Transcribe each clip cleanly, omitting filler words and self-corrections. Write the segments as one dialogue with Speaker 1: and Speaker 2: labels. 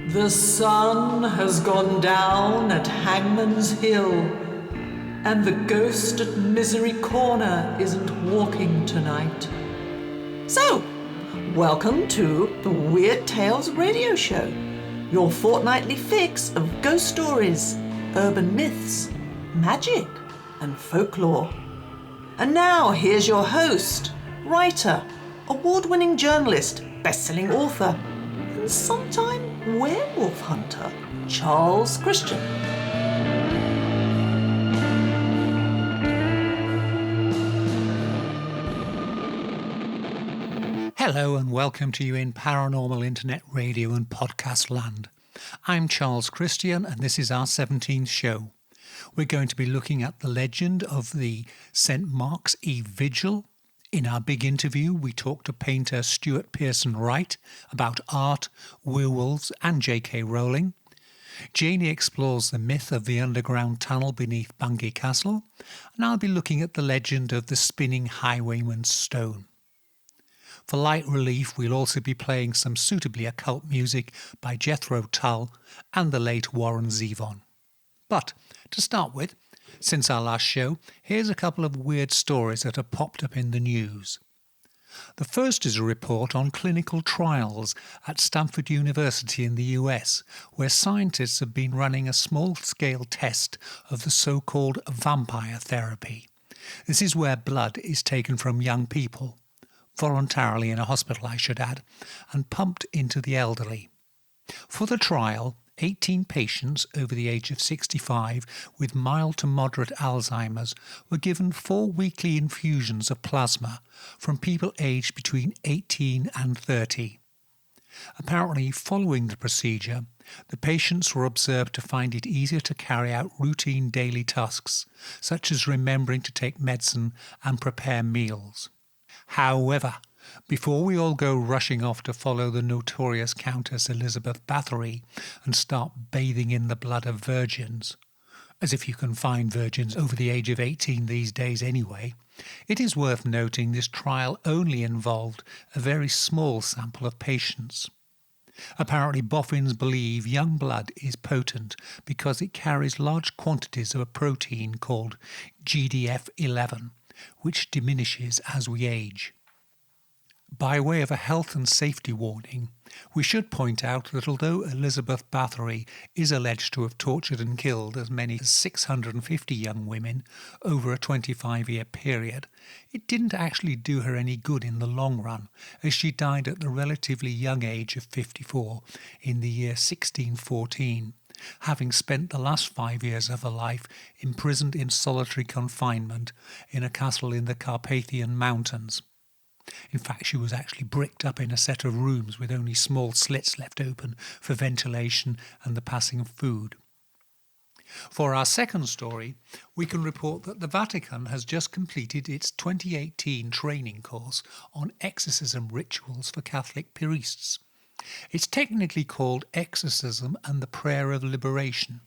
Speaker 1: The sun has gone down at Hangman's Hill, and the ghost at Misery Corner isn't walking tonight. So, welcome to the Weird Tales radio show, your fortnightly fix of ghost stories, urban myths, magic, and folklore. And now, here's your host, writer, award-winning journalist, best-selling author, and sometime werewolf hunter, Charles Christian.
Speaker 2: Hello and welcome to you in Paranormal Internet Radio and Podcast Land. I'm Charles Christian and this is our 17th show. We're going to be looking at the legend of the St. Mark's Eve Vigil. In our big interview, we talked to painter Stuart Pearson Wright about art, werewolves and J.K. Rowling. Janie explores the myth of the underground tunnel beneath Bungay Castle, and I'll be looking at the legend of the spinning highwayman's stone. For light relief, we'll also be playing some suitably occult music by Jethro Tull and the late Warren Zevon. But to start with, since our last show, here's a couple of weird stories that have popped up in the news. The first is a report on clinical trials at Stanford University in the US, where scientists have been running a small-scale test of the so-called vampire therapy. This is where blood is taken from young people, voluntarily in a hospital I should add, and pumped into the elderly. For the trial, 18 patients over the age of 65 with mild to moderate Alzheimer's were given 4 weekly infusions of plasma from people aged between 18 and 30. Apparently, following the procedure, the patients were observed to find it easier to carry out routine daily tasks, such as remembering to take medicine and prepare meals. However, before we all go rushing off to follow the notorious Countess Elizabeth Bathory and start bathing in the blood of virgins, as if you can find virgins over the age of 18 these days anyway, it is worth noting this trial only involved a very small sample of patients. Apparently, boffins believe young blood is potent because it carries large quantities of a protein called GDF11, which diminishes as we age. By way of a health and safety warning, we should point out that although Elizabeth Bathory is alleged to have tortured and killed as many as 650 young women over a 25-year period, it didn't actually do her any good in the long run, as she died at the relatively young age of 54 in the year 1614, having spent the last 5 years of her life imprisoned in solitary confinement in a castle in the Carpathian Mountains. In fact, she was actually bricked up in a set of rooms with only small slits left open for ventilation and the passing of food. For our second story, we can report that the Vatican has just completed its 2018 training course on exorcism rituals for Catholic priests. It's technically called Exorcism and the Prayer of Liberation,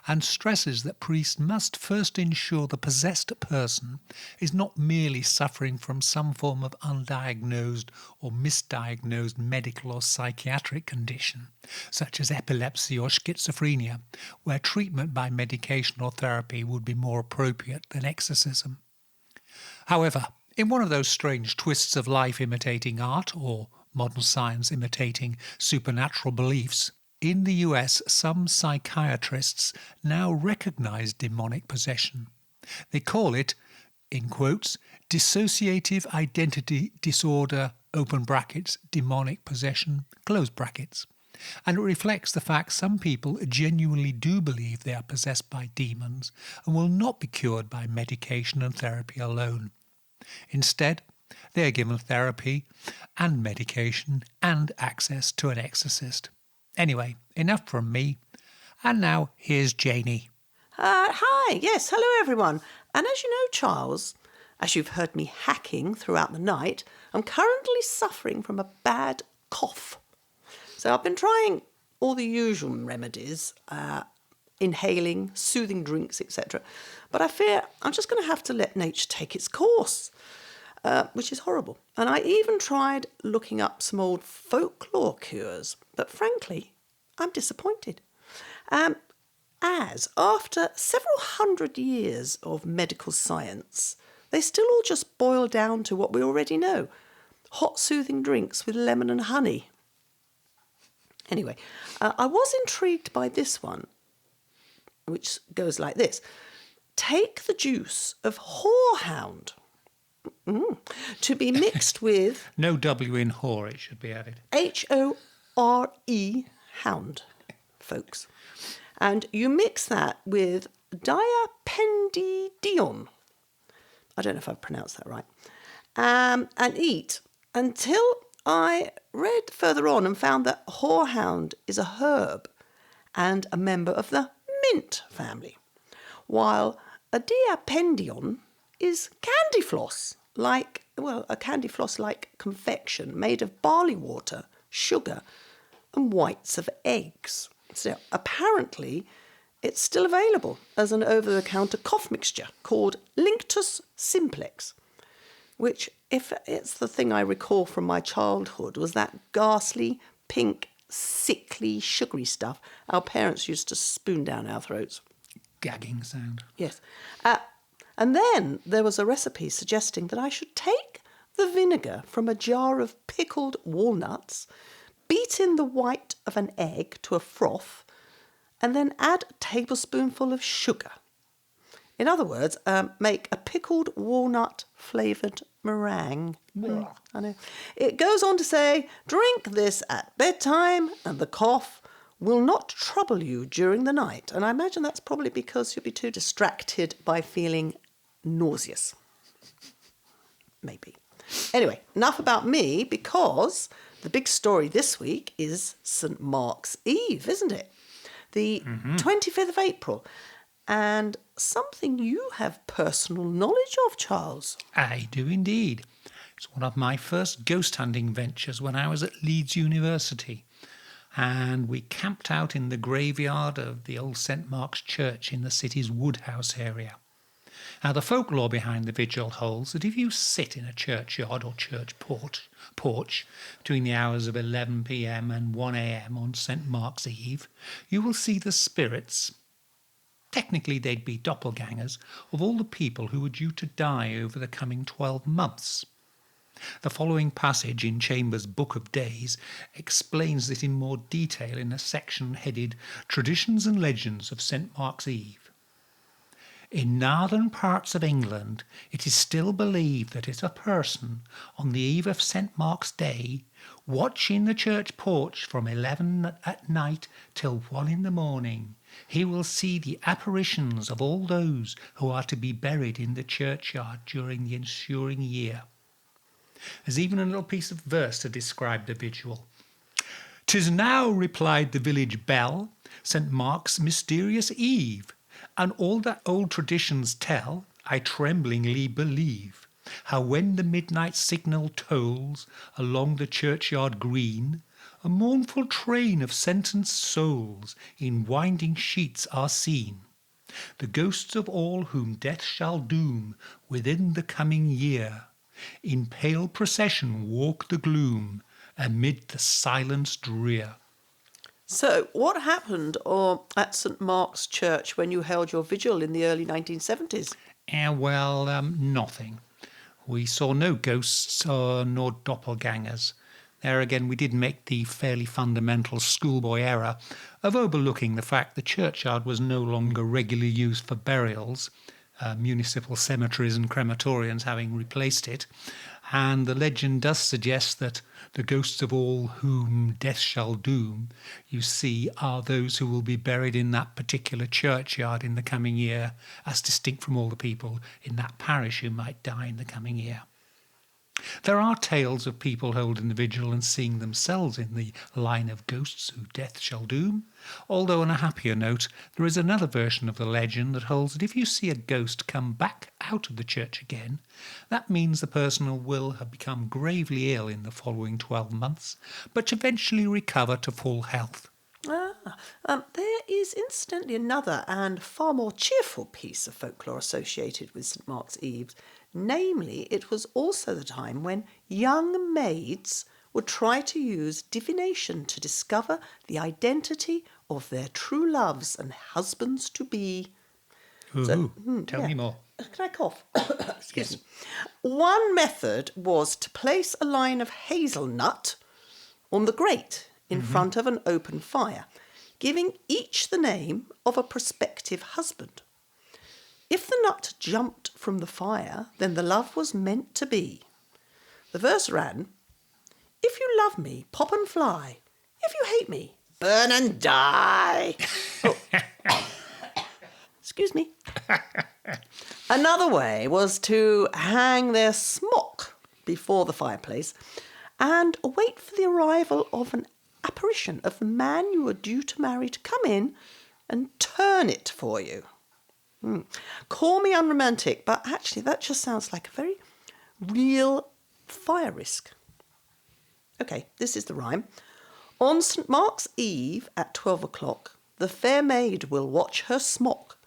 Speaker 2: and stresses that priests must first ensure the possessed person is not merely suffering from some form of undiagnosed or misdiagnosed medical or psychiatric condition, such as epilepsy or schizophrenia, where treatment by medication or therapy would be more appropriate than exorcism. However, in one of those strange twists of life imitating art, or modern science imitating supernatural beliefs, in the US, some psychiatrists now recognize demonic possession. They call it, in quotes, dissociative identity disorder, open brackets, demonic possession, close brackets. And it reflects the fact some people genuinely do believe they are possessed by demons and will not be cured by medication and therapy alone. Instead, they are given therapy and medication and access to an exorcist. Anyway, enough from me. And now, here's Janie.
Speaker 3: Hi, yes, hello everyone. And as you know, Charles, as you've heard me hacking throughout the night, I'm currently suffering from a bad cough. So I've been trying all the usual remedies, inhaling, soothing drinks, etc. But I fear I'm just going to have to let nature take its course, which is horrible. And I even tried looking up some old folklore cures, but frankly, I'm disappointed. As after several hundred years of medical science, they still all just boil down to what we already know. Hot soothing drinks with lemon and honey. Anyway, I was intrigued by this one, which goes like this. Take the juice of horehound to be mixed with...
Speaker 2: No W in whore, it should be added.
Speaker 3: H-O-R-E, hound, folks. And you mix that with diapendidion. I don't know if I've pronounced that right. And eat until I read further on and found that horehound is a herb and a member of the mint family, while a diapendion is candy floss, a candy floss like confection made of barley water, sugar, and whites of eggs. So apparently, it's still available as an over-the-counter cough mixture called Linctus Simplex, which, if it's the thing I recall from my childhood, was that ghastly, pink, sickly, sugary stuff our parents used to spoon down our throats.
Speaker 2: Gagging sound.
Speaker 3: Yes. And then there was a recipe suggesting that I should take the vinegar from a jar of pickled walnuts, beat in the white of an egg to a froth, and then add a tablespoonful of sugar. In other words, make a pickled walnut-flavoured meringue. I know. It goes on to say, drink this at bedtime and the cough will not trouble you during the night. And I imagine that's probably because you'll be too distracted by feeling nauseous. Maybe. Anyway, enough about me, because the big story this week is St. Mark's Eve, isn't it? The 25th of April. And something you have personal knowledge of, Charles.
Speaker 2: I do indeed. It's one of my first ghost hunting ventures when I was at Leeds University. And we camped out in the graveyard of the old St. Mark's Church in the city's Woodhouse area. Now, the folklore behind the vigil holds that if you sit in a churchyard or church porch between the hours of 11 p.m. and 1 a.m. on St. Mark's Eve, you will see the spirits, technically they'd be doppelgangers, of all the people who were due to die over the coming 12 months. The following passage in Chambers' Book of Days explains this in more detail in a section headed Traditions and Legends of St. Mark's Eve. In northern parts of England, it is still believed that if a person, on the eve of St. Mark's Day, watching the church porch from 11 at night till 1 in the morning, he will see the apparitions of all those who are to be buried in the churchyard during the ensuing year. There's even a little piece of verse to describe the vigil. "'Tis now," replied the village bell, "St. Mark's mysterious eve, and all that old traditions tell, I tremblingly believe, how when the midnight signal tolls along the churchyard green, a mournful train of sentenced souls in winding sheets are seen. The ghosts of all whom death shall doom within the coming year, in pale procession walk the gloom amid the silence drear."
Speaker 3: So, what happened at St. Mark's Church when you held your vigil in the early 1970s?
Speaker 2: Nothing. We saw no ghosts nor doppelgangers. There again, we did make the fairly fundamental schoolboy error of overlooking the fact the churchyard was no longer regularly used for burials, municipal cemeteries and crematoriums having replaced it. And the legend does suggest that the ghosts of all whom death shall doom, you see, are those who will be buried in that particular churchyard in the coming year, as distinct from all the people in that parish who might die in the coming year. There are tales of people holding the vigil and seeing themselves in the line of ghosts who death shall doom, although on a happier note, there is another version of the legend that holds that if you see a ghost come back out of the church again, that means the person will have become gravely ill in the following 12 months, but eventually recover to full health.
Speaker 3: There is incidentally another and far more cheerful piece of folklore associated with St. Mark's Eve. Namely, it was also the time when young maids would try to use divination to discover the identity of their true loves and husbands-to-be.
Speaker 2: Tell me more.
Speaker 3: Can I cough? Excuse me. One method was to place a line of hazelnut on the grate in front of an open fire, giving each the name of a prospective husband. If the nut jumped from the fire, then the love was meant to be. The verse ran, "If you love me, pop and fly. If you hate me, burn and die." Oh. Excuse me. Another way was to hang their smock before the fireplace and wait for the arrival of an apparition of the man you were due to marry to come in and turn it for you. Call me unromantic, but actually that just sounds like a very real fire risk. Okay, this is the rhyme. On St. Mark's Eve at 12 o'clock, the fair maid will watch her smock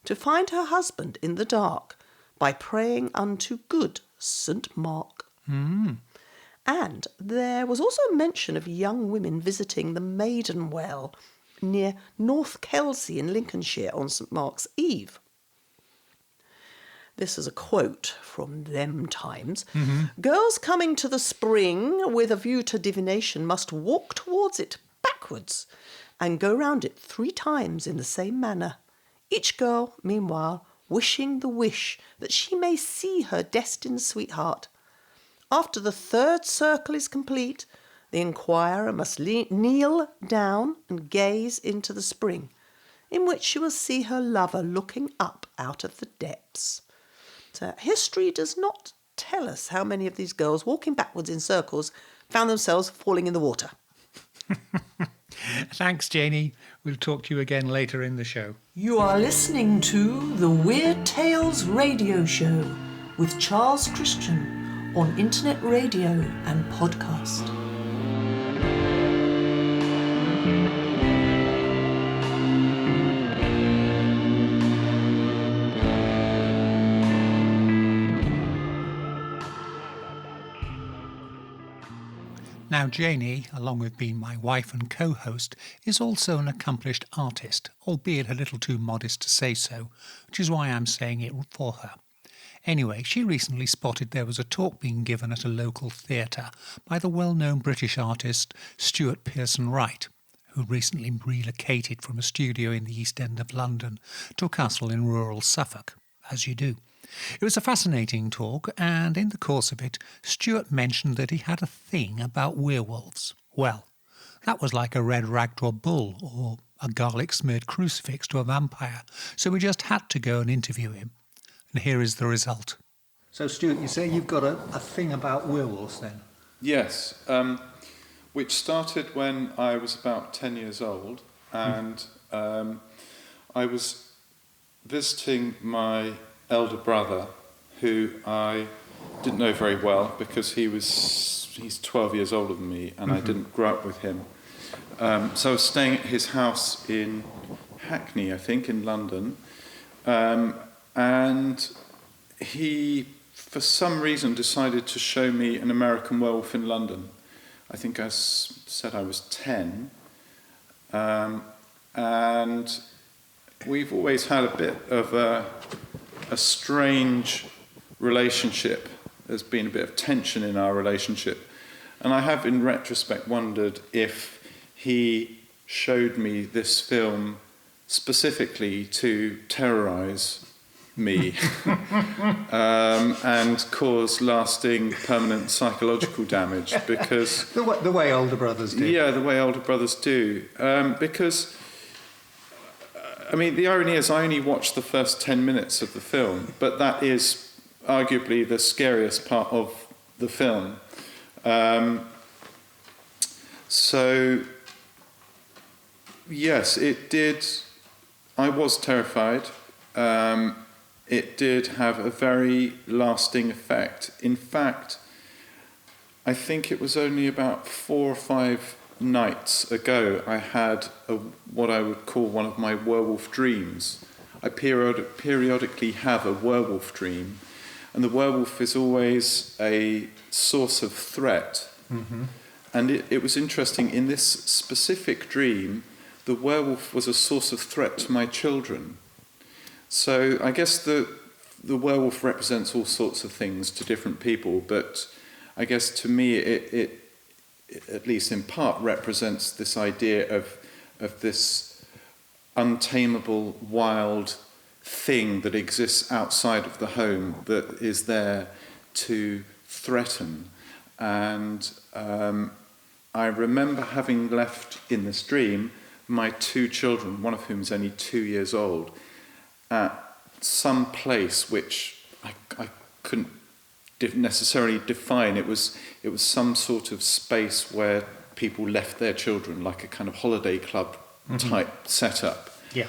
Speaker 3: to find her husband in the dark by praying unto good St. Mark. And there was also a mention of young women visiting the Maiden Well near North Kelsey in Lincolnshire on St. Mark's Eve. This is a quote from them times. Girls coming to the spring with a view to divination must walk towards it backwards and go round it 3 times in the same manner. Each girl, meanwhile, wishing the wish that she may see her destined sweetheart. After the 3rd circle is complete, the inquirer must kneel down and gaze into the spring, in which she will see her lover looking up out of the depths. So history does not tell us how many of these girls walking backwards in circles found themselves falling in the water.
Speaker 2: Thanks, Janie. We'll talk to you again later in the show.
Speaker 1: You are listening to the Weird Tales Radio Show with Charles Christian on internet radio and podcast.
Speaker 2: Now, Janie, along with being my wife and co-host, is also an accomplished artist, albeit a little too modest to say so, which is why I'm saying it for her. Anyway, she recently spotted there was a talk being given at a local theatre by the well-known British artist Stuart Pearson Wright, who recently relocated from a studio in the East End of London to a castle in rural Suffolk, as you do. It was a fascinating talk, and in the course of it, Stuart mentioned that he had a thing about werewolves. Well, that was like a red rag to a bull or a garlic-smeared crucifix to a vampire, so we just had to go and interview him. And here is the result. So, Stuart, you say you've got a thing about werewolves, then?
Speaker 4: Yes, which started when I was about 10 years old, and I was visiting my elder brother, who I didn't know very well because he's 12 years older than me, and I didn't grow up with him. So I was staying at his house in Hackney, I think, in London, and he, for some reason, decided to show me An American Werewolf in London. I think I said I was 10, and we've always had a bit of a strange relationship. There's been a bit of tension in our relationship, and I have in retrospect wondered if he showed me this film specifically to terrorise me and cause lasting permanent psychological damage, because
Speaker 2: The way older brothers do.
Speaker 4: Yeah, the way older brothers do, because I mean, the irony is I only watched the first 10 minutes of the film, but that is arguably the scariest part of the film. So, yes, it did. I was terrified. It did have a very lasting effect. In fact, I think it was only about 4 or 5 nights ago I had what I would call one of my werewolf dreams. I periodically have a werewolf dream, and the werewolf is always a source of threat. And it was interesting, in this specific dream, the werewolf was a source of threat to my children. So I guess the werewolf represents all sorts of things to different people, but I guess to me it at least in part represents this idea of this untamable, wild thing that exists outside of the home that is there to threaten. And I remember having left in this dream my 2 children, one of whom is only 2 years old, at some place which I couldn't necessarily define. It was some sort of space where people left their children, like a kind of holiday club type setup.
Speaker 2: Yeah.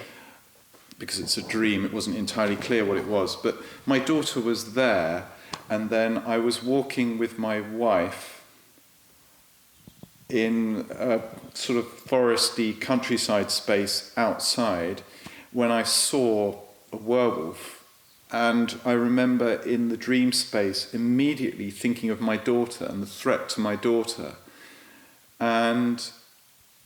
Speaker 4: Because it's a dream, it wasn't entirely clear what it was. But my daughter was there, and then I was walking with my wife in a sort of foresty countryside space outside when I saw a werewolf. And I remember in the dream space immediately thinking of my daughter and the threat to my daughter. And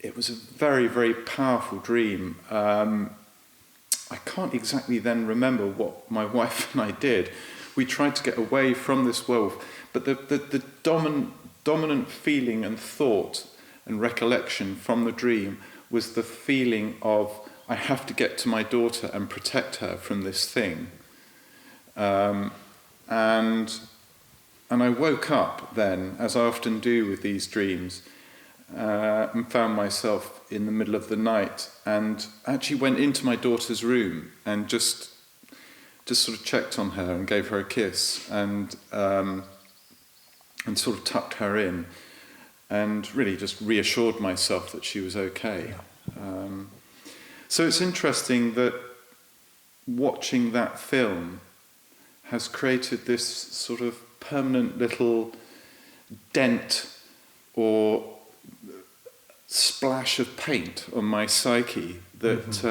Speaker 4: it was a very, very powerful dream. I can't exactly then remember what my wife and I did. We tried to get away from this werewolf, but the dominant feeling and thought and recollection from the dream was the feeling of, I have to get to my daughter and protect her from this thing. And I woke up then, as I often do with these dreams, and found myself in the middle of the night, and actually went into my daughter's room and just sort of checked on her and gave her a kiss and sort of tucked her in and really just reassured myself that she was okay. So it's interesting that watching that film has created this sort of permanent little dent or splash of paint on my psyche that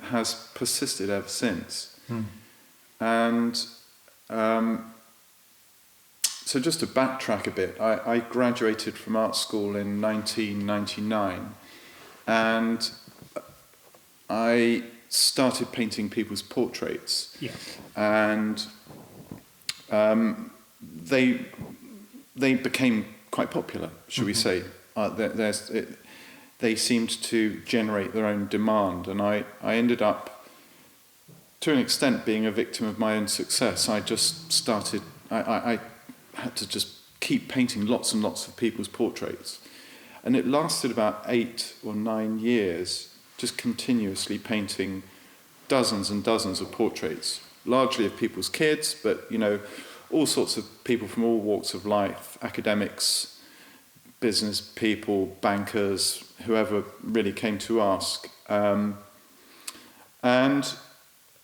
Speaker 4: has persisted ever since. And so just to backtrack a bit, I graduated from art school in 1999, and I started painting people's portraits.
Speaker 2: Yes.
Speaker 4: And they became quite popular, shall we say. They seemed to generate their own demand, and I ended up, to an extent, being a victim of my own success. I just started, I had to just keep painting lots and lots of people's portraits. And it lasted about 8 or 9 years, just continuously painting dozens and dozens of portraits, largely of people's kids, but, you know, all sorts of people from all walks of life, academics, business people, bankers, whoever really came to ask.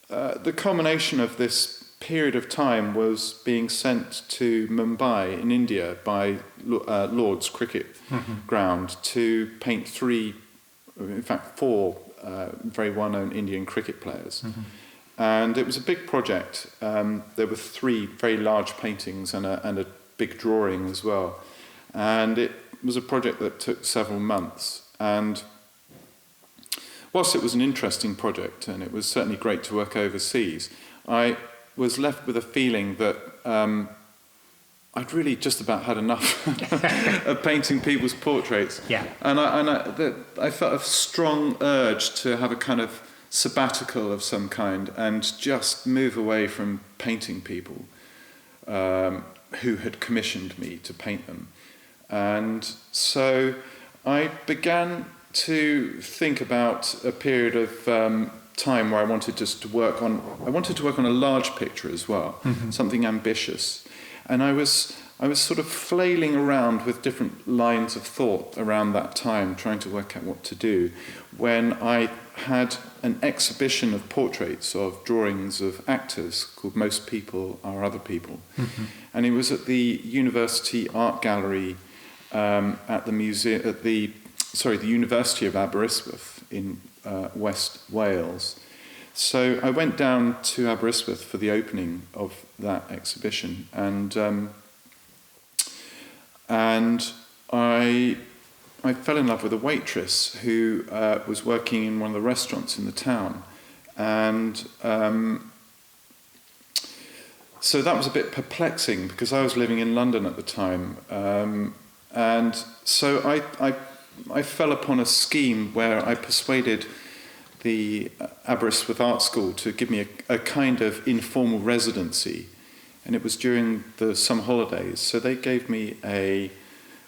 Speaker 4: The culmination of this period of time was being sent to Mumbai in India by Lord's cricket ground to paint 4 very well-known Indian cricket players. And it was a big project. There were 3 very large paintings and a big drawing as well. And it was a project that took several months. And whilst it was an interesting project, and it was certainly great to work overseas, I was left with a feeling that I'd really just about had enough of painting people's portraits.
Speaker 2: Yeah.
Speaker 4: And I felt a strong urge to have a kind of sabbatical of some kind and just move away from painting people who had commissioned me to paint them. And so I began to think about a period of time where I wanted to work on a large picture as well, something ambitious. And I was sort of flailing around with different lines of thought around that time, trying to work out what to do, when I had an exhibition of portraits of drawings of actors called Most People Are Other People. And it was at the University Art Gallery at the University of Aberystwyth in West Wales. So I went down to Aberystwyth for the opening of that exhibition, and I I fell in love with a waitress who was working in one of the restaurants in the town. And so that was a bit perplexing because I was living in London at the time. And so I fell upon a scheme where I persuaded the Aberystwyth Art School to give me a kind of informal residency. And it was during the summer holidays. So they gave me a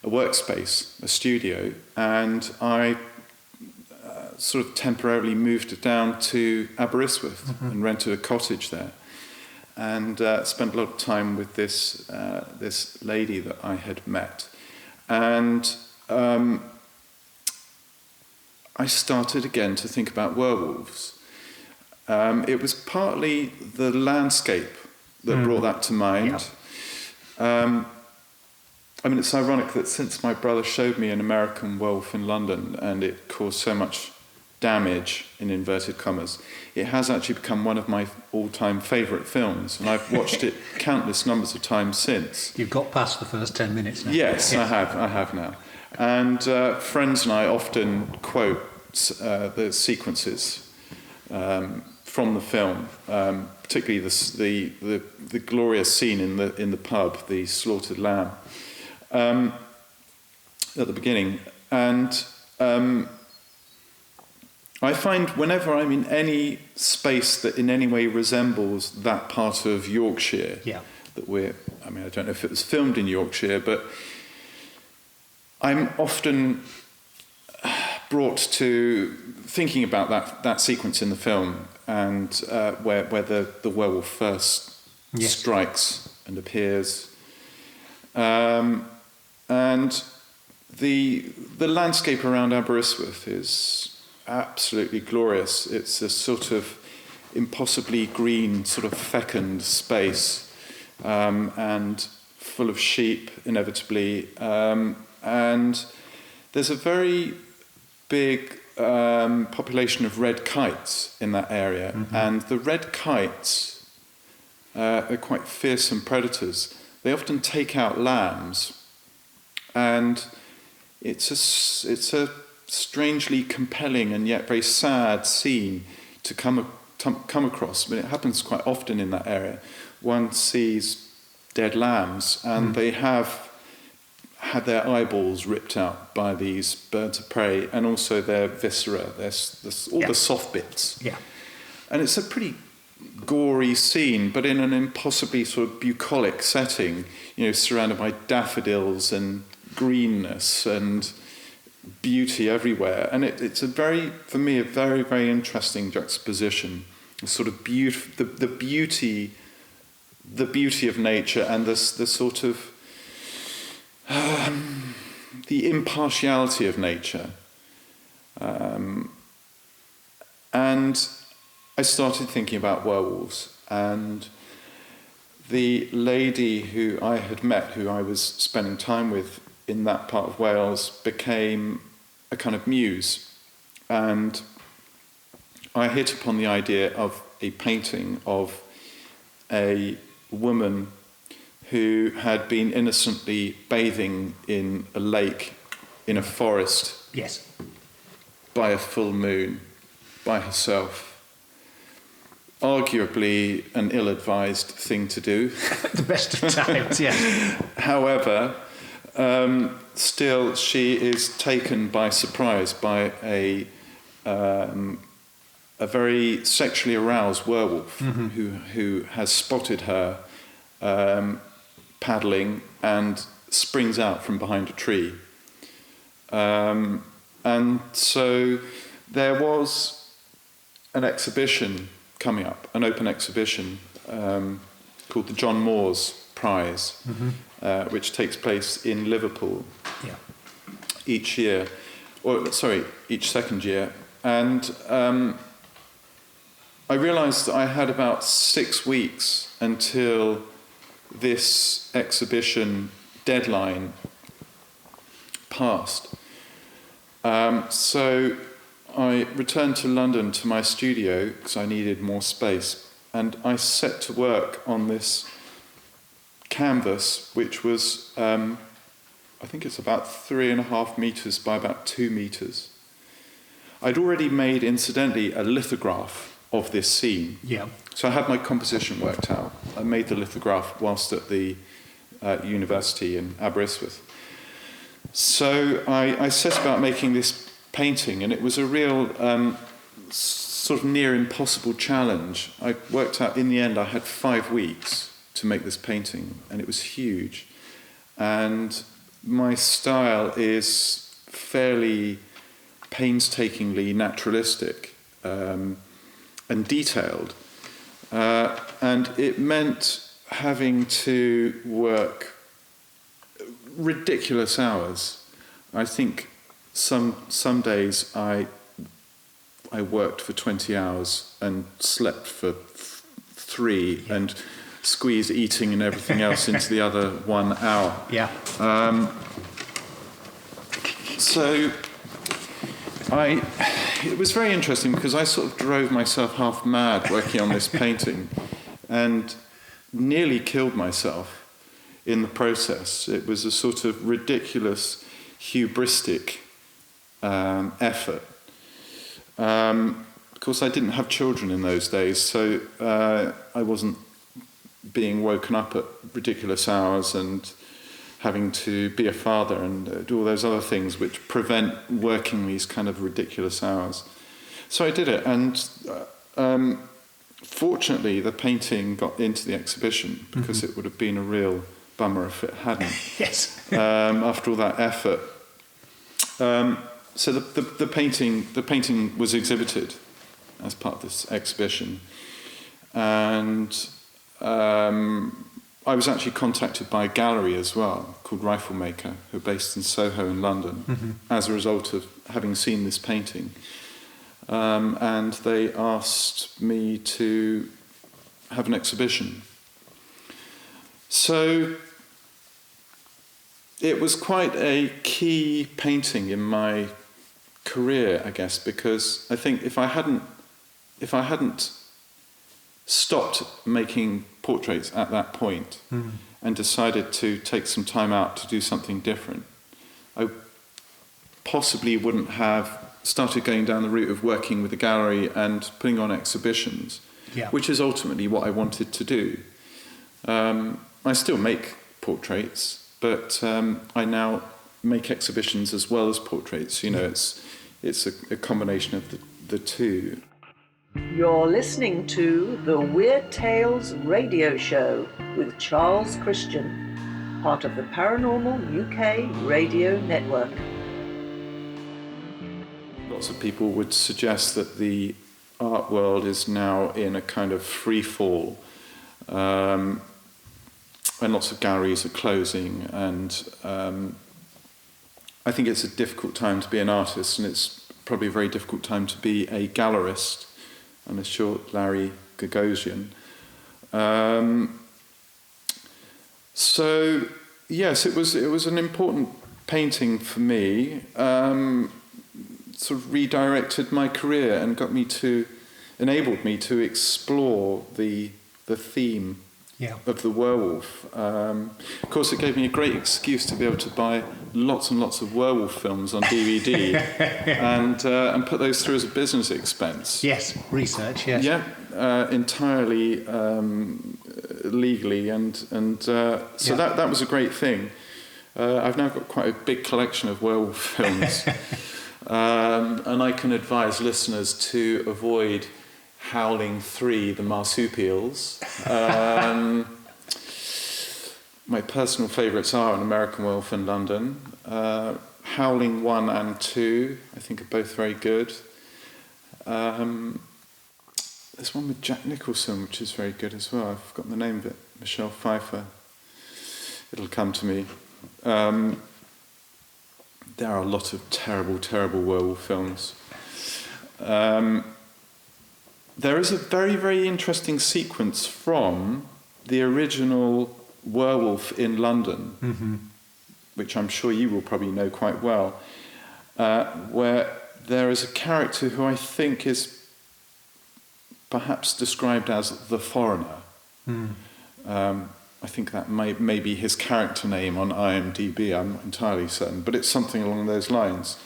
Speaker 4: workspace, a studio, and I sort of temporarily moved down to Aberystwyth and rented a cottage there. And spent a lot of time with this lady that I had met. And I started again to think about werewolves. It was partly the landscape that brought that to mind. Yeah. I mean, it's ironic that since my brother showed me an American werewolf in London and it caused so much damage, in inverted commas, it has actually become one of my all-time favourite films, and I've watched it countless numbers of times since.
Speaker 2: You've got past the first 10 minutes now.
Speaker 4: Yes, I have now. And friends and I often quote the sequences from the film, particularly the glorious scene in the pub, the slaughtered lamb, at the beginning. And I find whenever I'm in any space that in any way resembles that part of Yorkshire, that I don't know if it was filmed in Yorkshire, but I'm often brought to thinking about that sequence in the film and where the werewolf first strikes and appears. And the landscape around Aberystwyth is absolutely glorious. It's a sort of impossibly green, sort of fecund space, and full of sheep, inevitably. And there's a very big population of red kites in that area. And the red kites are quite fearsome predators. They often take out lambs, and it's a strangely compelling and yet very sad scene to come across. But it happens quite often in that area. One sees dead lambs, and they have had their eyeballs ripped out by these birds of prey, and also their viscera, all the soft bits. Yeah. And it's a pretty gory scene, but in an impossibly sort of bucolic setting, surrounded by daffodils and greenness and beauty everywhere. And it's for me, a very, very interesting juxtaposition. The sort of the beauty of nature and the sort of the impartiality of nature. And I started thinking about werewolves, and the lady who I had met, who I was spending time with in that part of Wales, became a kind of muse. And I hit upon the idea of a painting of a woman who had been innocently bathing in a lake in a forest.
Speaker 2: Yes.
Speaker 4: By a full moon, by herself. Arguably an ill-advised thing to do.
Speaker 2: The best of times, yes.
Speaker 4: However, still she is taken by surprise by a very sexually aroused werewolf who has spotted her paddling and springs out from behind a tree. And so there was an exhibition coming up, an open exhibition called the John Moores Prize, which takes place in Liverpool each second year. And I realised that I had about 6 weeks until this exhibition deadline passed. So I returned to London to my studio because I needed more space, and I set to work on this canvas, which was I think it's about 3.5 meters by about 2 meters. I'd already made, incidentally, a lithograph of this scene.
Speaker 2: Yeah.
Speaker 4: So I had my composition worked out. I made the lithograph whilst at the university in Aberystwyth. So I set about making this painting, and it was a real sort of near impossible challenge. I worked out, in the end, I had 5 weeks to make this painting, and it was huge. And my style is fairly painstakingly naturalistic and detailed. And it meant having to work ridiculous hours. I think some days I worked for 20 hours and slept for 3 and squeezed eating and everything else into the other 1 hour.
Speaker 2: Yeah.
Speaker 4: So it was very interesting because I sort of drove myself half mad working on this painting and nearly killed myself in the process. It was a sort of ridiculous, hubristic effort. Of course, I didn't have children in those days, so I wasn't being woken up at ridiculous hours and having to be a father and do all those other things which prevent working these kind of ridiculous hours. So I did it, and fortunately the painting got into the exhibition because it would have been a real bummer if it hadn't.
Speaker 2: Yes.
Speaker 4: After all that effort. So the painting was exhibited as part of this exhibition, and I was actually contacted by a gallery as well called Riflemaker, who are based in Soho in London, as a result of having seen this painting. And they asked me to have an exhibition. So it was quite a key painting in my career, I guess, because I think if I hadn't stopped making portraits at that point and decided to take some time out to do something different, I possibly wouldn't have started going down the route of working with a gallery and putting on exhibitions, which is ultimately what I wanted to do. I still make portraits, but I now make exhibitions as well as portraits. You know, it's a combination of the two.
Speaker 3: You're listening to the Weird Tales radio show with Charles Christian, part of the Paranormal UK radio network.
Speaker 4: Lots of people would suggest that the art world is now in a kind of free fall, and lots of galleries are closing, and I think it's a difficult time to be an artist, and it's probably a very difficult time to be a gallerist, and a short Larry Gagosian. So yes, it was an important painting for me. Sort of redirected my career and enabled me to explore the theme of the werewolf. Of course, it gave me a great excuse to be able to buy lots and lots of werewolf films on DVD and put those through as a business expense.
Speaker 2: Yes, research, yes.
Speaker 4: Yeah, entirely legally, and so that was a great thing. I've now got quite a big collection of werewolf films, and I can advise listeners to avoid Howling 3, The Marsupials. My personal favourites are An American Werewolf in London. Howling 1 and 2, I think, are both very good. There's one with Jack Nicholson, which is very good as well. I've forgotten the name of it. Michelle Pfeiffer. It'll come to me. There are a lot of terrible, terrible werewolf films. There is a very, very interesting sequence from the original Werewolf in London, which I'm sure you will probably know quite well, where there is a character who I think is perhaps described as the foreigner. I think that may be his character name on IMDb, I'm not entirely certain, but it's something along those lines.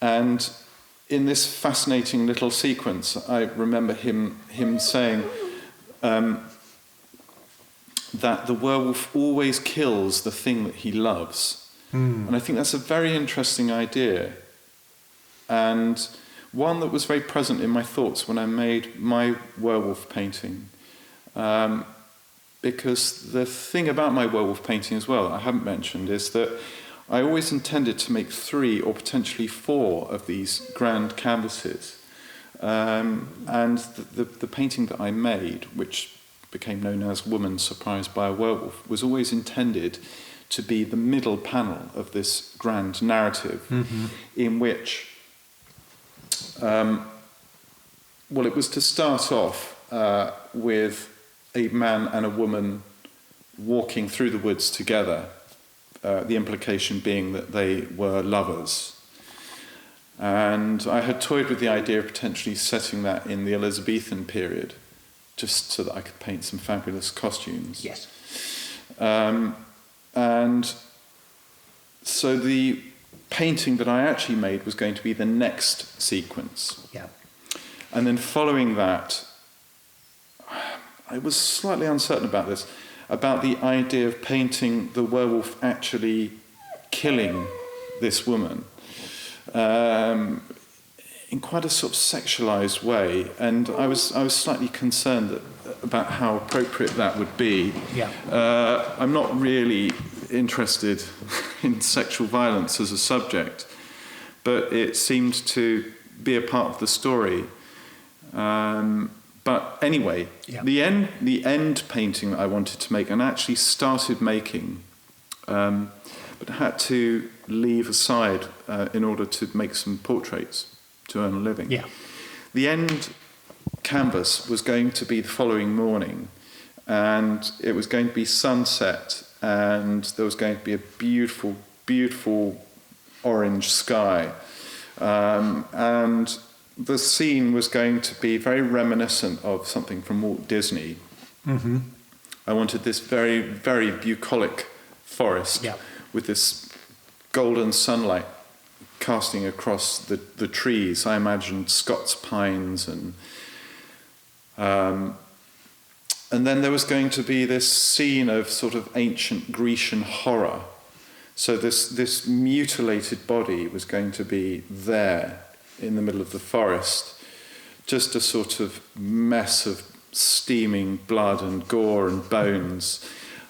Speaker 4: And in this fascinating little sequence, I remember him saying that the werewolf always kills the thing that he loves. And I think that's a very interesting idea, and one that was very present in my thoughts when I made my werewolf painting. Because the thing about my werewolf painting as well, I haven't mentioned, is that I always intended to make 3 or potentially 4 of these grand canvases. And the painting that I made, which became known as Woman Surprised by a Werewolf, was always intended to be the middle panel of this grand narrative, in which, it was to start off with a man and a woman walking through the woods together, the implication being that they were lovers. And I had toyed with the idea of potentially setting that in the Elizabethan period, just so that I could paint some fabulous costumes.
Speaker 2: Yes.
Speaker 4: And so the painting that I actually made was going to be the next sequence.
Speaker 2: Yeah.
Speaker 4: And then following that, I was slightly uncertain about this, about the idea of painting the werewolf actually killing this woman in quite a sort of sexualized way, and I was slightly concerned about how appropriate that would be.
Speaker 2: Yeah.
Speaker 4: I'm not really interested in sexual violence as a subject, but it seemed to be a part of the story. But anyway, the end painting that I wanted to make, and actually started making, but had to leave aside in order to make some portraits to earn a living.
Speaker 2: Yeah.
Speaker 4: The end canvas was going to be the following morning, and it was going to be sunset, and there was going to be a beautiful, beautiful orange sky, and the scene was going to be very reminiscent of something from Walt Disney.
Speaker 2: Mm-hmm.
Speaker 4: I wanted this very, very bucolic forest with this golden sunlight casting across the trees. I imagined Scots pines, and then there was going to be this scene of sort of ancient Grecian horror. So this mutilated body was going to be there in the middle of the forest, just a sort of mess of steaming blood and gore and bones.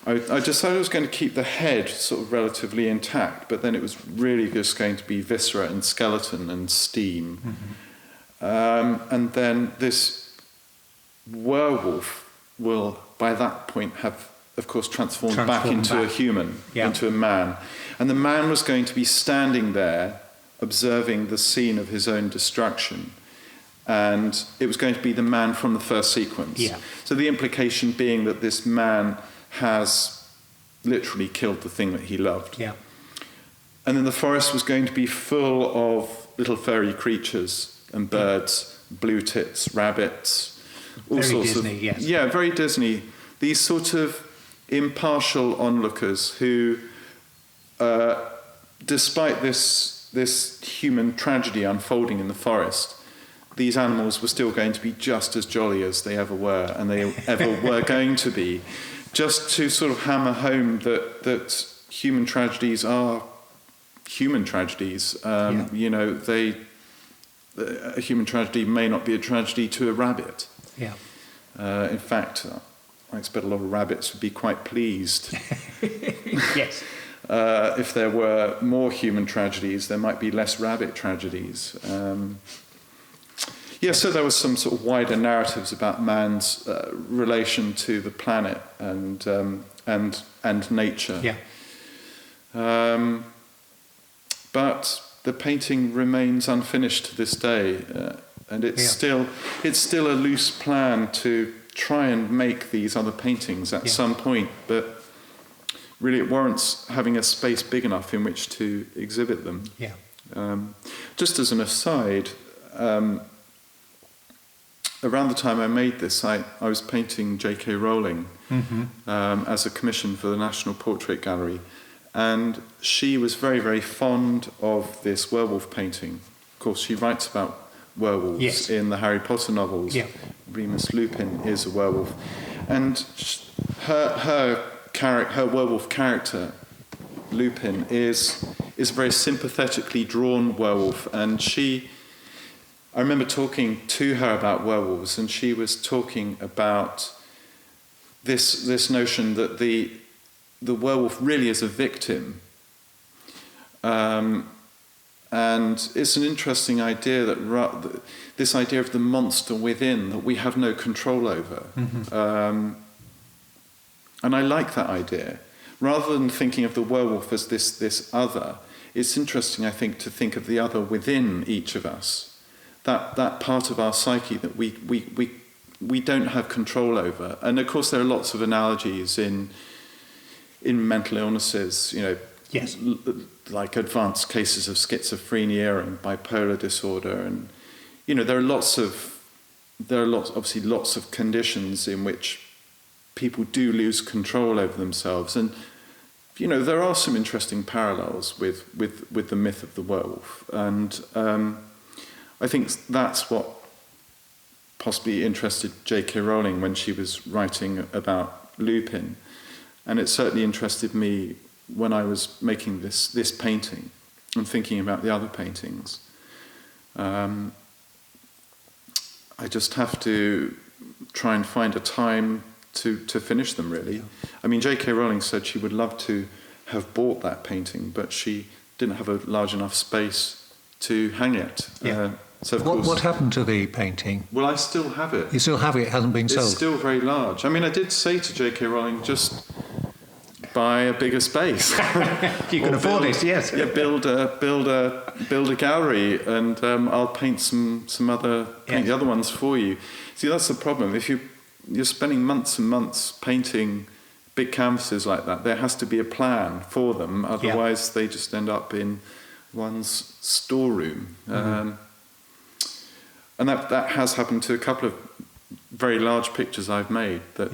Speaker 4: I decided I was going to keep the head sort of relatively intact, but then it was really just going to be viscera and skeleton and steam. Mm-hmm. And then this werewolf will, by that point, have, of course, transformed back into a human, into a man. And the man was going to be standing there, observing the scene of his own destruction. And it was going to be the man from the first sequence. Yeah. So the implication being that this man has literally killed the thing that he loved. Yeah. And then the forest was going to be full of little furry creatures and birds, blue tits, rabbits, all
Speaker 2: very
Speaker 4: sorts
Speaker 2: Disney,
Speaker 4: of...
Speaker 2: yes.
Speaker 4: Yeah, very Disney. These sort of impartial onlookers who, despite this human tragedy unfolding in the forest, these animals were still going to be just as jolly as they ever were, and they ever were going to be, just to sort of hammer home that human tragedies are human tragedies. You know, a human tragedy may not be a tragedy to a rabbit. Yeah. In fact, I expect a lot of rabbits would be quite pleased.
Speaker 2: Yes.
Speaker 4: If there were more human tragedies, there might be less rabbit tragedies. So there was some sort of wider narratives about man's relation to the planet and nature. Yeah. But the painting remains unfinished to this day, and it's still a loose plan to try and make these other paintings at some point, but really it warrants having a space big enough in which to exhibit them. Yeah. Just as an aside, around the time I made this, I was painting J.K. Rowling as a commission for the National Portrait Gallery. And she was very, very fond of this werewolf painting. Of course, she writes about werewolves in the Harry Potter novels.
Speaker 2: Yeah.
Speaker 4: Remus Lupin is a werewolf. And her werewolf character, Lupin, is a very sympathetically drawn werewolf. And I remember talking to her about werewolves, and she was talking about this notion that the werewolf really is a victim. And it's an interesting idea that this idea of the monster within that we have no control over. And I like that idea. Rather than thinking of the werewolf as this other, it's interesting, I think, to think of the other within each of us. That part of our psyche that we don't have control over. And of course there are lots of analogies in mental illnesses,
Speaker 2: Yes.
Speaker 4: like advanced cases of schizophrenia and bipolar disorder, and there are obviously lots of conditions in which people do lose control over themselves, and there are some interesting parallels with the myth of the werewolf, and I think that's what possibly interested J.K. Rowling when she was writing about Lupin, and it certainly interested me when I was making this painting and thinking about the other paintings. I just have to try and find a time to finish them, really. I mean, J.K. Rowling said she would love to have bought that painting, but she didn't have a large enough space to hang it. So of course,
Speaker 2: What happened to the painting?
Speaker 4: well, I still have it.
Speaker 2: You still have it? It hasn't been sold?
Speaker 4: It's still very large. I mean, I did say to J.K. Rowling, just buy a bigger space.
Speaker 2: You can afford it, yes.
Speaker 4: Yeah, build a gallery, and I'll paint the other ones for you. See, that's the problem. If you're spending months and months painting big canvases like that, there has to be a plan for them. Otherwise, they just end up in one's storeroom. And that has happened to a couple of very large pictures I've made that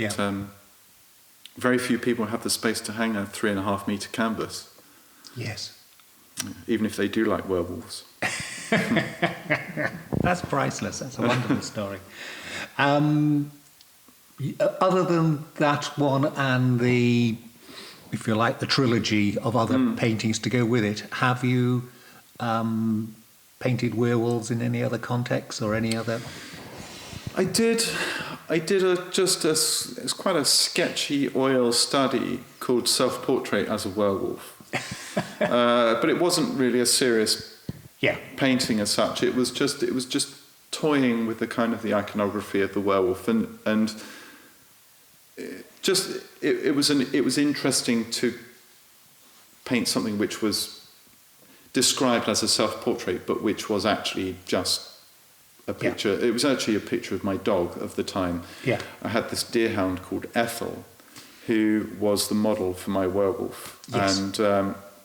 Speaker 4: very few people have the space to hang a 3.5 metre canvas.
Speaker 2: Yes.
Speaker 4: Even if they do like werewolves.
Speaker 2: That's priceless. That's a wonderful story. Other than that one and the, if you like, the trilogy of other paintings to go with it, have you painted werewolves in any other context or any other?
Speaker 4: I did it's quite a sketchy oil study called Self-Portrait as a Werewolf. But it wasn't really a serious painting as such. It was just toying with the kind of the iconography of the werewolf, and it was interesting to paint something which was described as a self-portrait, but which was actually just a picture. It was actually a picture of my dog of the time. I had this deerhound called Ethel, who was the model for my werewolf. And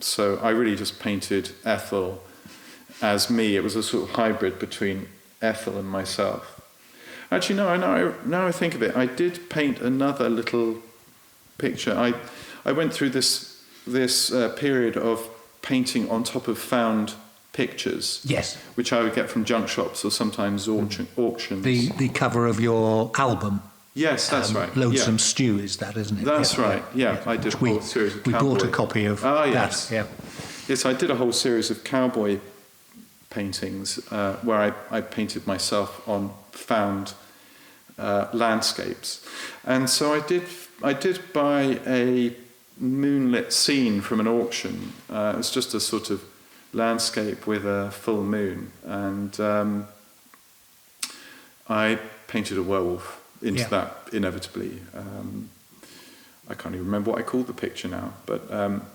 Speaker 4: so I really just painted Ethel as me. It was a sort of hybrid between Ethel and myself. Actually, no, now I think of it, I did paint another little picture. I went through this period of painting on top of found pictures, which I would get from junk shops or sometimes auctions.
Speaker 2: The cover of your album.
Speaker 4: Yes, that's right.
Speaker 2: Lonesome Stew, is that, isn't it?
Speaker 4: That's right. Yeah, I did a whole series of
Speaker 2: we
Speaker 4: cowboy.
Speaker 2: bought a copy of
Speaker 4: yes.
Speaker 2: that.
Speaker 4: Yes, I did a whole series of cowboy paintings where I painted myself on found landscapes, and so I did buy a moonlit scene from an auction. It was just a sort of landscape with a full moon, and I painted a werewolf into that inevitably. I can't even remember what I called the picture now, but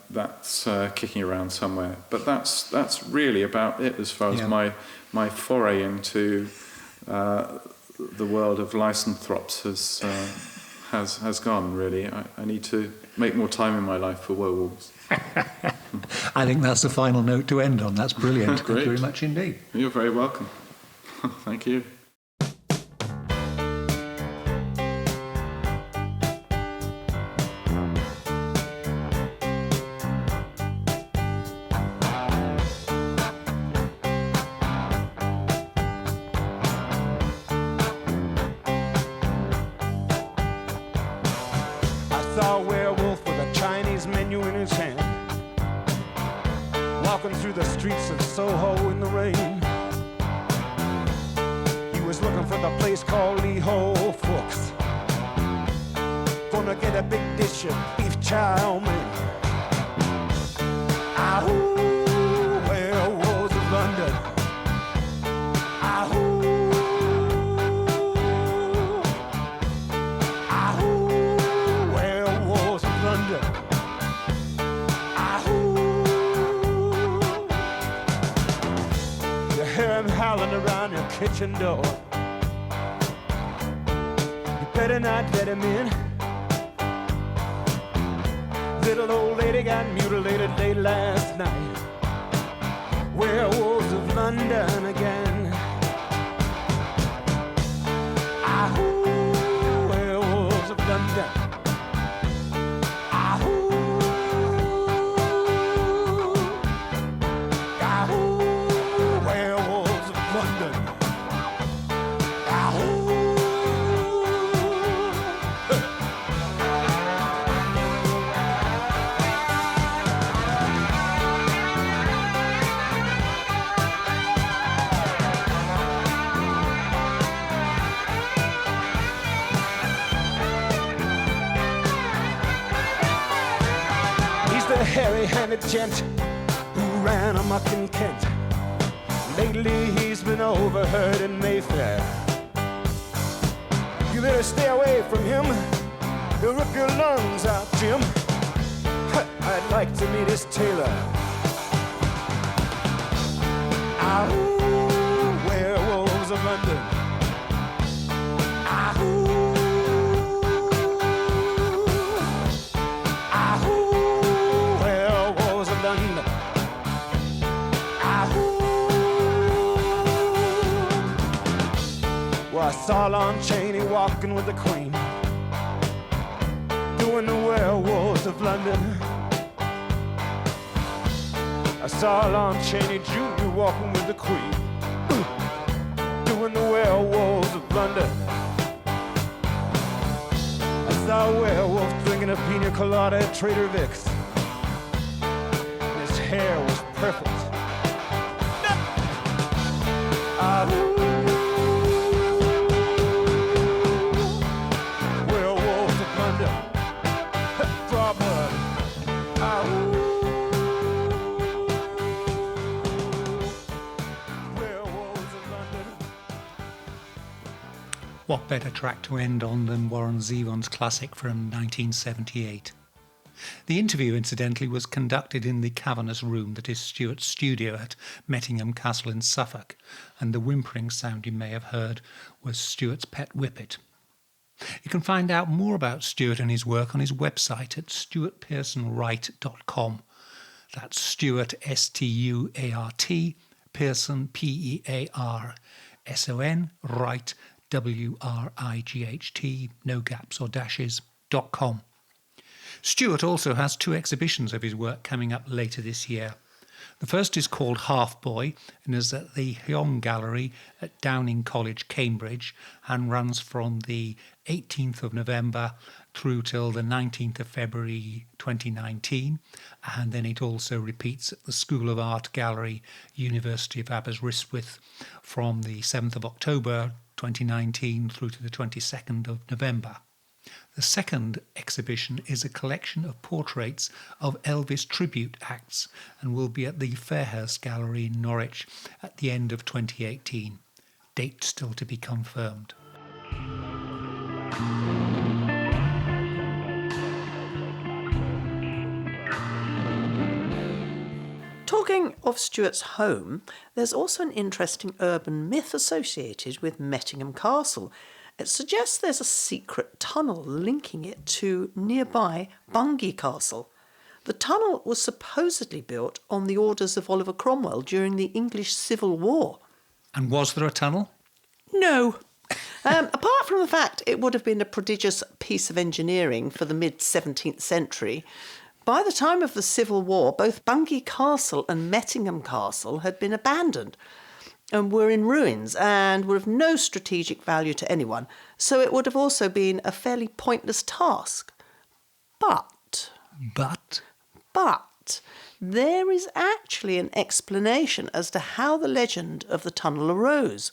Speaker 4: that's kicking around somewhere. But that's really about it as far as my foray into the world of lycanthropes has gone. Really, I need to make more time in my life for werewolves.
Speaker 2: I think that's the final note to end on. That's brilliant. Thank you very much indeed.
Speaker 4: You're very welcome. Thank you.
Speaker 5: through the streets of Soho in the rain. He was looking for the place called Lee Ho Fook's. Gonna get a big dish of beef chow mein. Ahoo, werewolves of London. Ahoo, ahoo, werewolves of London. Ahoo, you hear him howling around your kitchen door. You better not let him in. Little old lady got mutilated late last night. Werewolves of London again. Ahoo, werewolves of London. Ahoo, ahoo, werewolves of London. Ahoo. The hairy-handed gent who ran amok in Kent. Lately he's been overheard in Mayfair. You better stay away from him. He'll rip your lungs out, Jim. I'd like to meet his tailor. Ahoo, werewolves of London. Ahoo. I saw Lon Chaney walking with the Queen, doing the werewolves of London. I saw Lon Chaney Jr. walking with the Queen, doing the werewolves of London. I saw a werewolf drinking a pina colada at Trader Vic's, and his hair was perfect.
Speaker 2: What better track to end on than Warren Zevon's classic from 1978? The interview, incidentally, was conducted in the cavernous room that is Stuart's studio at Mettingham Castle in Suffolk, and the whimpering sound you may have heard was Stuart's pet whippet. You can find out more about Stuart and his work on his website at stuartpearsonwright.com. That's Stuart, S-T-U-A-R-T, Pearson, P-E-A-R-S-O-N, Wright, W-R-I-G-H-T, no gaps or dashes, .com. Stuart also has 2 exhibitions of his work coming up later this year. The first is called Half Boy and is at the Hyom Gallery at Downing College, Cambridge, and runs from the 18th of November through till the 19th of February 2019, and then it also repeats at the School of Art Gallery, University of Aberystwyth, from the 7th of October 2019 through to the 22nd of November. The second exhibition is a collection of portraits of Elvis tribute acts and will be at the Fairhurst Gallery in Norwich at the end of 2018. Date still to be confirmed.
Speaker 3: Talking of Stuart's home, there's also an interesting urban myth associated with Mettingham Castle. It suggests there's a secret tunnel linking it to nearby Bungay Castle. The tunnel was supposedly built on the orders of Oliver Cromwell during the English Civil War.
Speaker 2: And was there a tunnel?
Speaker 3: No. Apart from the fact it would have been a prodigious piece of engineering for the mid-17th century, by the time of the Civil War, both Bungay Castle and Mettingham Castle had been abandoned and were in ruins and were of no strategic value to anyone, so it would have also been a fairly pointless task. But there is actually an explanation as to how the legend of the tunnel arose.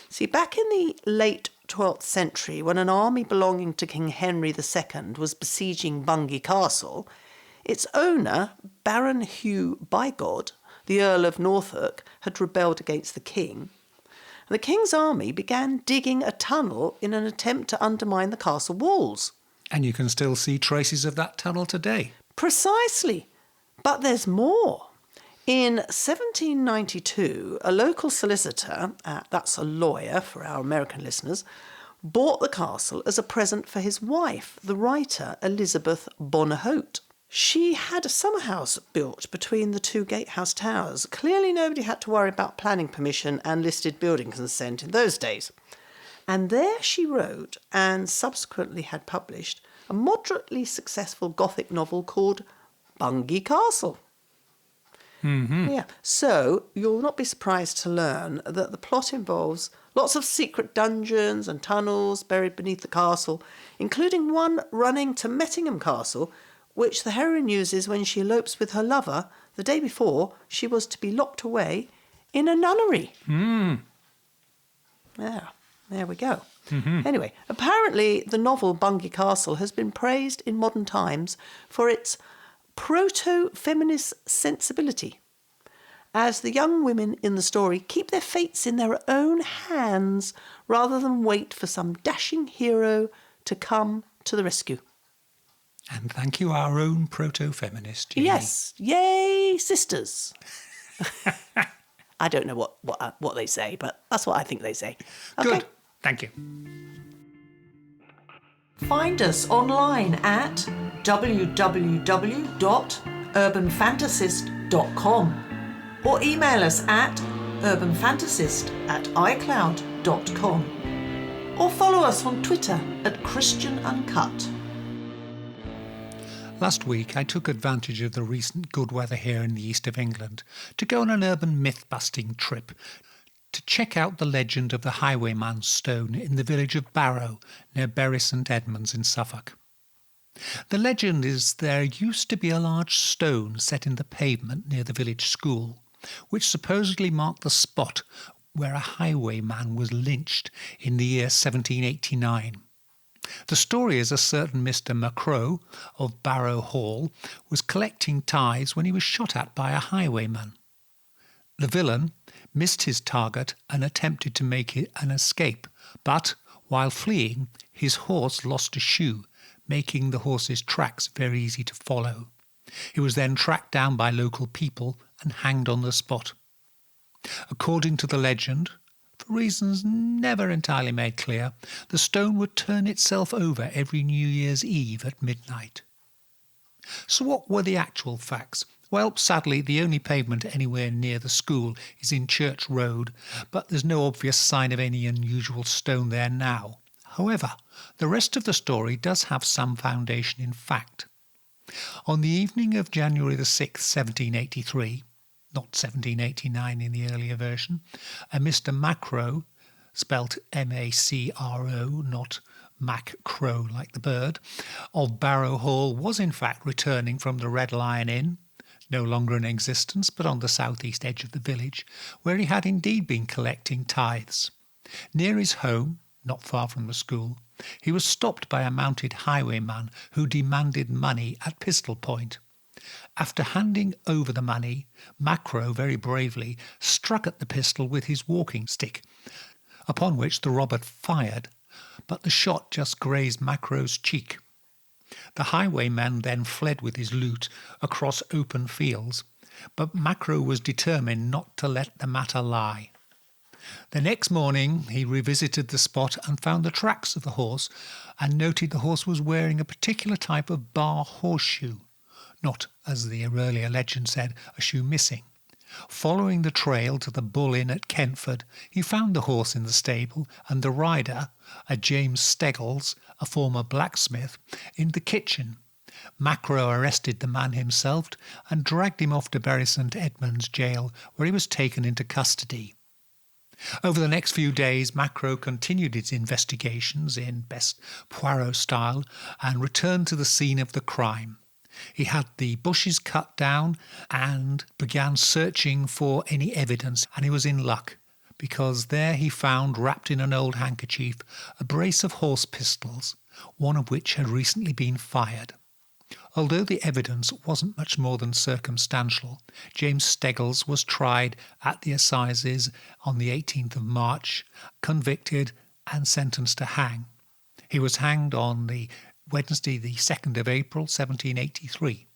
Speaker 3: See, back in the late 12th century, when an army belonging to King Henry II was besieging Bungay Castle, its owner, Baron Hugh Bigod, the Earl of Norfolk, had rebelled against the king. The king's army began digging a tunnel in an attempt to undermine the castle walls.
Speaker 2: And you can still see traces of that tunnel today.
Speaker 3: Precisely. But there's more. In 1792, a local solicitor, that's a lawyer for our American listeners, bought the castle as a present for his wife, the writer Elizabeth Bonner Hote. She had a summer house built between the two gatehouse towers. Clearly nobody had to worry about planning permission and listed building consent in those days. And there she wrote, and subsequently had published, a moderately successful Gothic novel called Bungay Castle. Mm-hmm. Yeah. So you'll not be surprised to learn that the plot involves lots of secret dungeons and tunnels buried beneath the castle, including one running to Mettingham Castle, which the heroine uses when she elopes with her lover the day before she was to be locked away in a nunnery. Yeah, there we go. Mm-hmm. Anyway, apparently the novel Bungay Castle has been praised in modern times for its proto-feminist sensibility, as the young women in the story keep their fates in their own hands rather than wait for some dashing hero to come to the rescue.
Speaker 2: And thank you, our own proto-feminist.
Speaker 3: Yes, yay, sisters. I don't know what they say, but that's what I think they say. Okay.
Speaker 2: Good, thank you.
Speaker 1: Find us online at www.urbanfantasist.com or email us at urbanfantasist@icloud.com or follow us on Twitter at Christian Uncut.
Speaker 2: Last week I took advantage of the recent good weather here in the east of England to go on an urban myth-busting trip to check out the legend of the Highwayman's Stone in the village of Barrow near Bury St Edmunds in Suffolk. The legend is there used to be a large stone set in the pavement near the village school, which supposedly marked the spot where a highwayman was lynched in the year 1789. The story is a certain Mr. Macrow of Barrow Hall was collecting tithes when he was shot at by a highwayman. The villain missed his target and attempted to make an escape, but while fleeing, his horse lost a shoe, making the horse's tracks very easy to follow. He was then tracked down by local people and hanged on the spot. According to the legend, for reasons never entirely made clear, the stone would turn itself over every New Year's Eve at midnight. So what were the actual facts? Well, sadly, the only pavement anywhere near the school is in Church Road, but there's no obvious sign of any unusual stone there now. However, the rest of the story does have some foundation in fact. On the evening of January the 6th, 1783, not 1789 in the earlier version, a Mr. Macrow, spelt M-A-C-R-O, not Mac Crow like the bird, of Barrow Hall was in fact returning from the Red Lion Inn, no longer in existence but on the southeast edge of the village, where he had indeed been collecting tithes. Near his home, not far from the school, he was stopped by a mounted highwayman who demanded money at pistol point. After handing over the money, Macrow very bravely struck at the pistol with his walking stick, upon which the robber fired, but the shot just grazed Macrow's cheek. The highwayman then fled with his loot across open fields, but Macrow was determined not to let the matter lie. The next morning he revisited the spot and found the tracks of the horse and noted the horse was wearing a particular type of bar horseshoe, not, as the earlier legend said, a shoe missing. Following the trail to the Bull Inn at Kentford, he found the horse in the stable and the rider, a James Steggles, a former blacksmith, in the kitchen. Macrow arrested the man himself and dragged him off to Bury St Edmunds jail, where he was taken into custody. Over the next few days, Macrow continued his investigations in best Poirot style and returned to the scene of the crime. He had the bushes cut down and began searching for any evidence, and he was in luck, because there he found, wrapped in an old handkerchief, a brace of horse pistols, one of which had recently been fired. Although the evidence wasn't much more than circumstantial, James Steggles was tried at the assizes on the 18th of March, convicted and sentenced to hang. He was hanged on the Wednesday the 2nd of April 1783.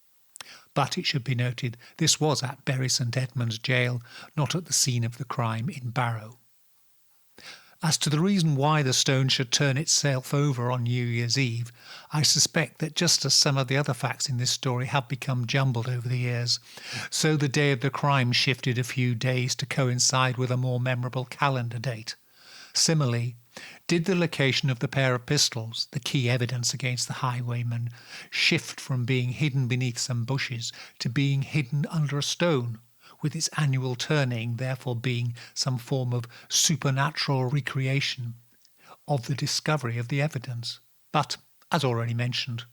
Speaker 2: But it should be noted this was at Bury St Edmunds Jail, not at the scene of the crime in Barrow. As to the reason why the stone should turn itself over on New Year's Eve, I suspect that just as some of the other facts in this story have become jumbled over the years, so the day of the crime shifted a few days to coincide with a more memorable calendar date. Similarly, did the location of the pair of pistols, the key evidence against the highwayman, shift from being hidden beneath some bushes to being hidden under a stone, with its annual turning therefore being some form of supernatural recreation of the discovery of the evidence? But, as already mentioned,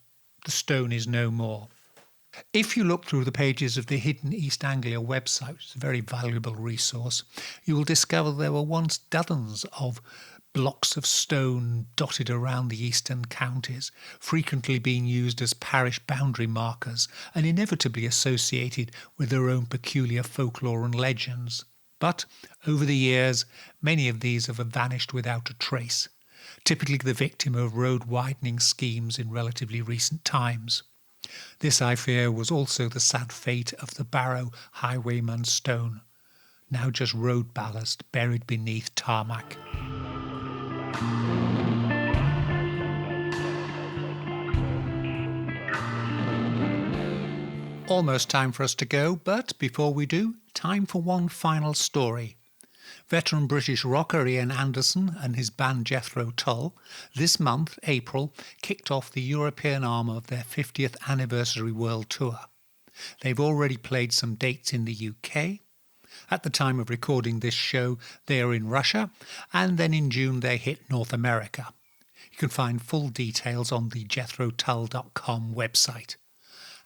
Speaker 2: the stone is no more. If you look through the pages of the Hidden East Anglia website, which is a very valuable resource, you will discover there were once dozens of blocks of stone dotted around the eastern counties, frequently being used as parish boundary markers and inevitably associated with their own peculiar folklore and legends. But over the years, many of these have vanished without a trace, typically the victim of road widening schemes in relatively recent times. This, I fear, was also the sad fate of the Barrow highwayman's stone, now just road ballast buried beneath tarmac. Almost time for us to go, but before we do, time for one final story. Veteran British rocker Ian Anderson and his band Jethro Tull this month, April, kicked off the European arm of their 50th anniversary world tour. They've already played some dates in the UK. At the time of recording this show, they are in Russia, and then in June they hit North America. You can find full details on the jethrotull.com website.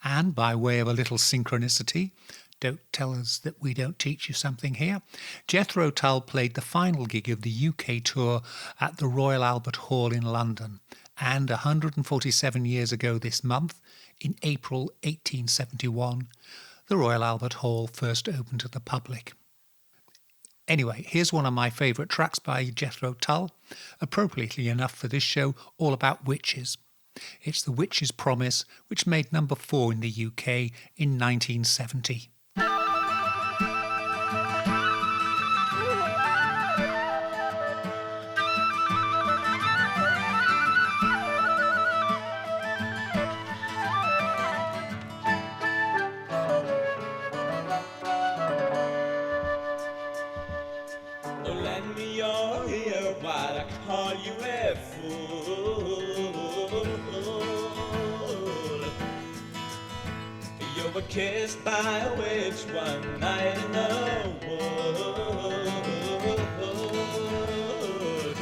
Speaker 2: And by way of a little synchronicity, don't tell us that we don't teach you something here, Jethro Tull played the final gig of the UK tour at the Royal Albert Hall in London, and 147 years ago this month, in April 1871, the Royal Albert Hall first opened to the public. Anyway, here's one of my favourite tracks by Jethro Tull, appropriately enough for this show, all about witches. It's The Witch's Promise, which made number 4 in the UK in 1970.
Speaker 6: Lend me your ear while I call you a fool. You were kissed by a witch one night in the wood,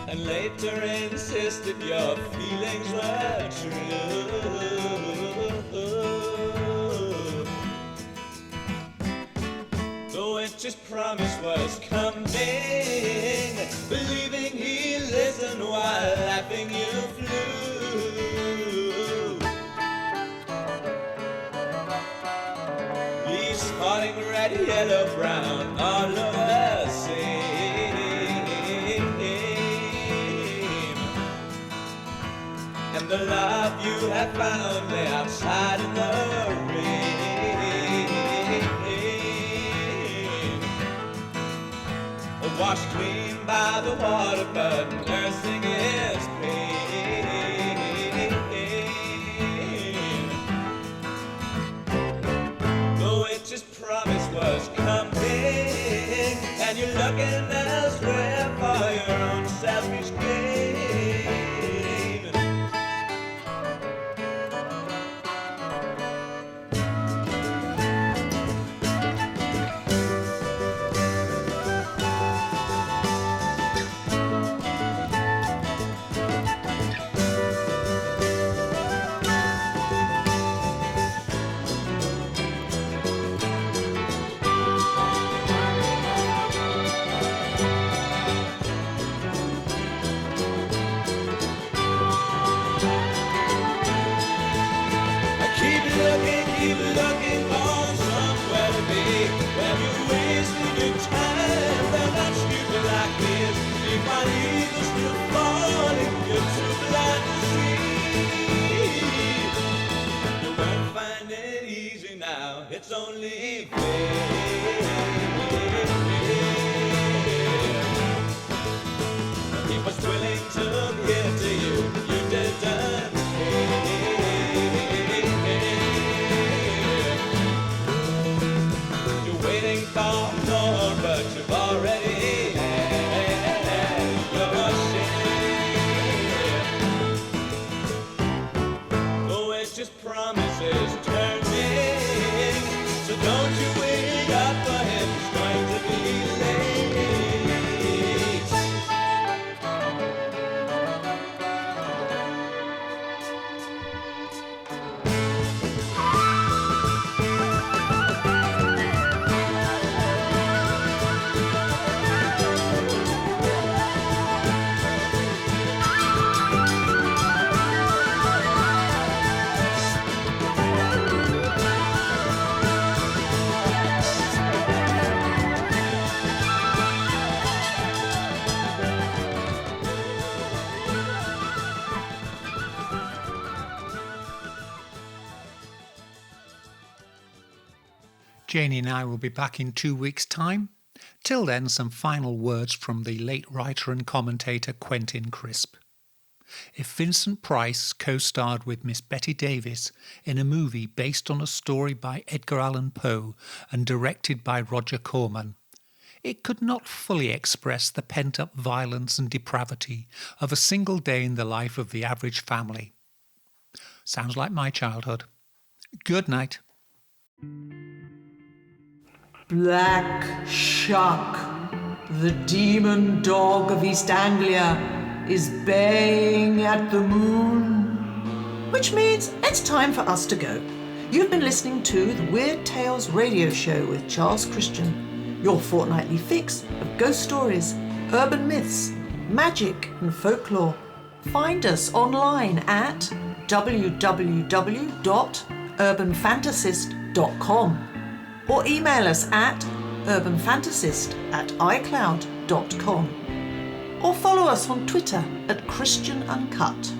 Speaker 6: and later insisted your feelings were true. The witch's promise was coming, believing he listened while laughing you flew. Leaves spotting red, yellow, brown all over the same, and the love you have found lay outside in the rain. Washed clean by the water, but nursing his pain. The witch's promise was coming, and you're looking elsewhere for your own selfish gain. it's only fair. He was willing to give to you, you didn't care. You're waiting for more, but you've already had your share. Oh, it's just promises turning, so don't you wait up for him, he's going to be late.
Speaker 2: Janie and I will be back in 2 weeks' time. Till then, some final words from the late writer and commentator Quentin Crisp. If Vincent Price co-starred with Miss Betty Davis in a movie based on a story by Edgar Allan Poe and directed by Roger Corman, it could not fully express the pent-up violence and depravity of a single day in the life of the average family. Sounds like my childhood. Good night.
Speaker 1: Black Shuck, the demon dog of East Anglia, is baying at the moon. Which means it's time for us to go. You've been listening to the Weird Tales radio show with Charles Christian, your fortnightly fix of ghost stories, urban myths, magic and folklore. Find us online at www.urbanfantasist.com or email us at urbanfantasist@icloud.com or follow us on Twitter at Christian Uncut.